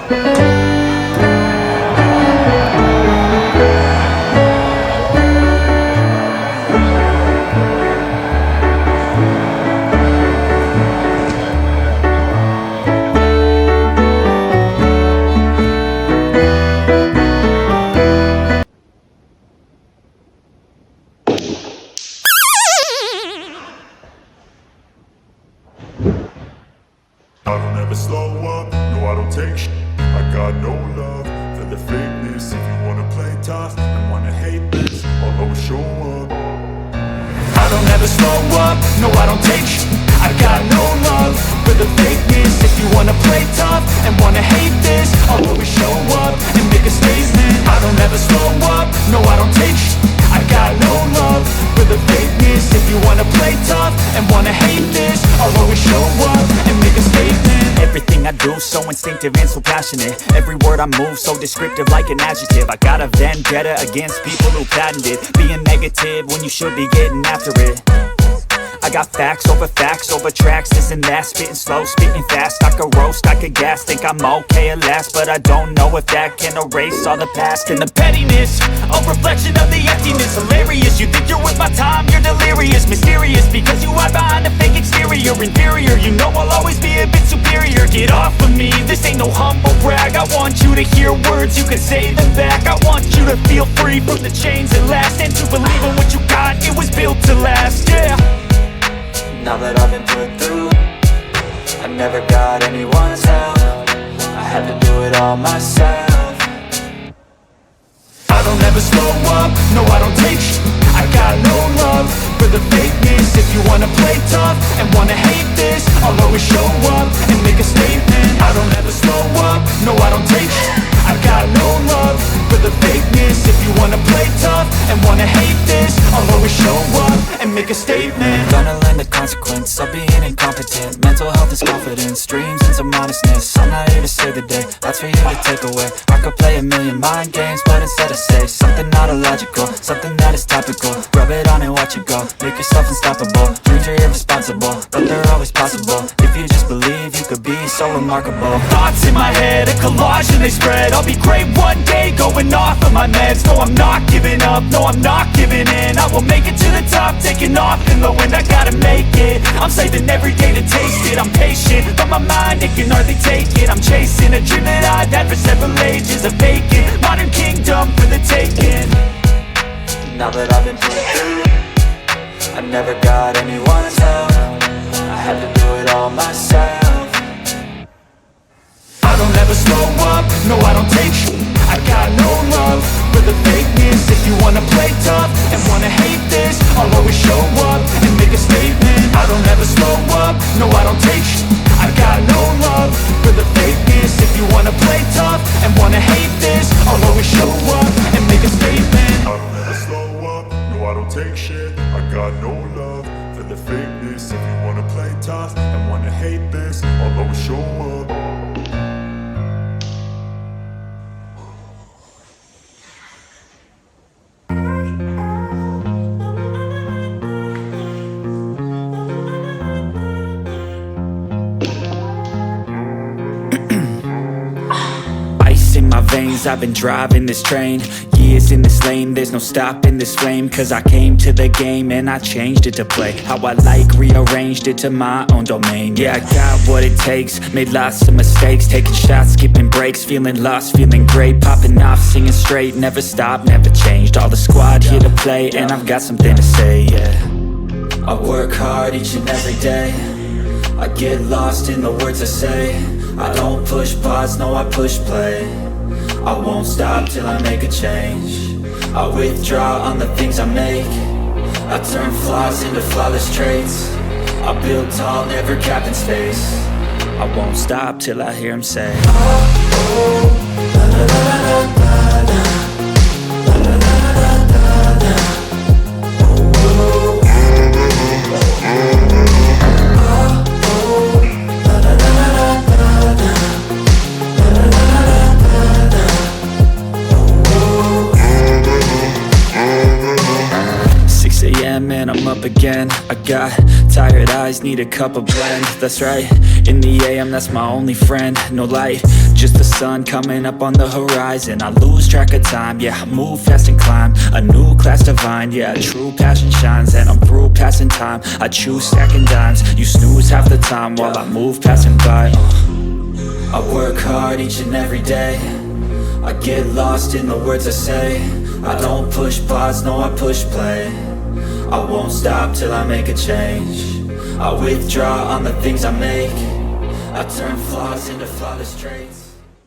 I don't ever slow up, no I don't take shit. I got no love for the fakeness. If you wanna play tough and wanna hate this, I'll always show up. I don't ever slow up, no I don't take shit. I got no love for the fakeness. If you wanna play tough and wanna hate this, I'll always show up and make a statement. I don't ever slow up, no I don't take shit. I got no love for the fakeness. If you wanna play tough and wanna hate this, I'll always show up and make a statement. Everything I do so instinctive and so passionate. Every word I move so descriptive like an adjective. I got a vendetta against people who patented being negative when you should be getting after it. I got facts over tracks, this and that. Spitting slow, spitting fast. I could roast, I could gas. Think I'm okay at last, but I don't know if that can erase all the past. And the pettiness, a reflection of the emptiness. Hilarious, you think you're worth my time, you're delirious. Mysterious, because you hide behind a fake exterior. Inferior, you know I'll always be a bit superior. Get off of me, this ain't no humble brag. I want you to hear words, you can say them back. I want you to feel free from the chains that last, and to believe in what you got, it was built to last, yeah. Now that I've been put through, I never got anyone's help. I had to do it all myself. I don't ever slow up, no I don't take shit. I got no love for the fakeness. If you wanna play tough and wanna hate this, I'll always show up and make a statement. I don't ever slow up, no I don't take shit. I got no love for the fakeness. If you wanna play tough and wanna hate this, I'll always show up and make a statement. Gonna learn the consequence of being incompetent. Mental health is confidence, dreams and some honestness. I'm not here to save the day, that's for you to take away. I could play a million mind games, but instead I say something not illogical, something that is topical. Rub it on and watch it go, make yourself unstoppable. Dreams are irresponsible, but they're always possible. If you just believe, you could be so remarkable. Thoughts in my head, a collage and they spread. I'll be great one day, going off of my meds. No, I'm not giving up, no, I'm not giving in. I will make it to the top, taking off in the wind. I gotta make it, I'm saving every day to taste it. I'm patient, but my mind, it can hardly take it. I'm chasing a dream that I've had for several ages. A vacant, modern kingdom for the taking. Now that I've been put through, I never got anyone's help. I had to do it all myself. I don't ever slow up, no I don't take shit. I got no love for the fakeness. If you wanna play tough and wanna hate this, I'll always show up and make a statement. I don't ever slow up, no I don't take shit. I got no love for the fakeness. If you wanna play tough and wanna hate this, I'll always show up and make a statement. I don't ever slow up, no I don't take shit. I got no love for the fakeness. If you wanna play tough and wanna hate this, I'll always show up. Veins, I've been driving this train, years in this lane, there's no stopping this flame. Cause I came to the game and I changed it to play how I like, rearranged it to my own domain. Yeah, I got what it takes, made lots of mistakes, taking shots, skipping breaks, feeling lost, feeling great, popping off, singing straight, never stopped, never changed. All the squad here to play and I've got something to say, yeah. I work hard each and every day, I get lost in the words I say. I don't push pause, no I push play. I won't stop till I make a change. I withdraw on the things I make. I turn flaws into flawless traits. I build tall, never capped in space. I won't stop till I hear him say, and I'm up again. I got Tired eyes need a cup of blend, that's right. In the AM, that's my only friend. No light, just the sun coming up on the horizon. I lose track of time, yeah, I move fast and climb a new class divine, yeah, true passion shines. And I'm through passing time, I choose stacking dimes. You snooze half the time while I move passing by. I work hard each and every day, I get lost in the words I say. I don't push pause, no, I push play. I won't stop till I make a change. I withdraw on the things I make. I turn flaws into flawless traits.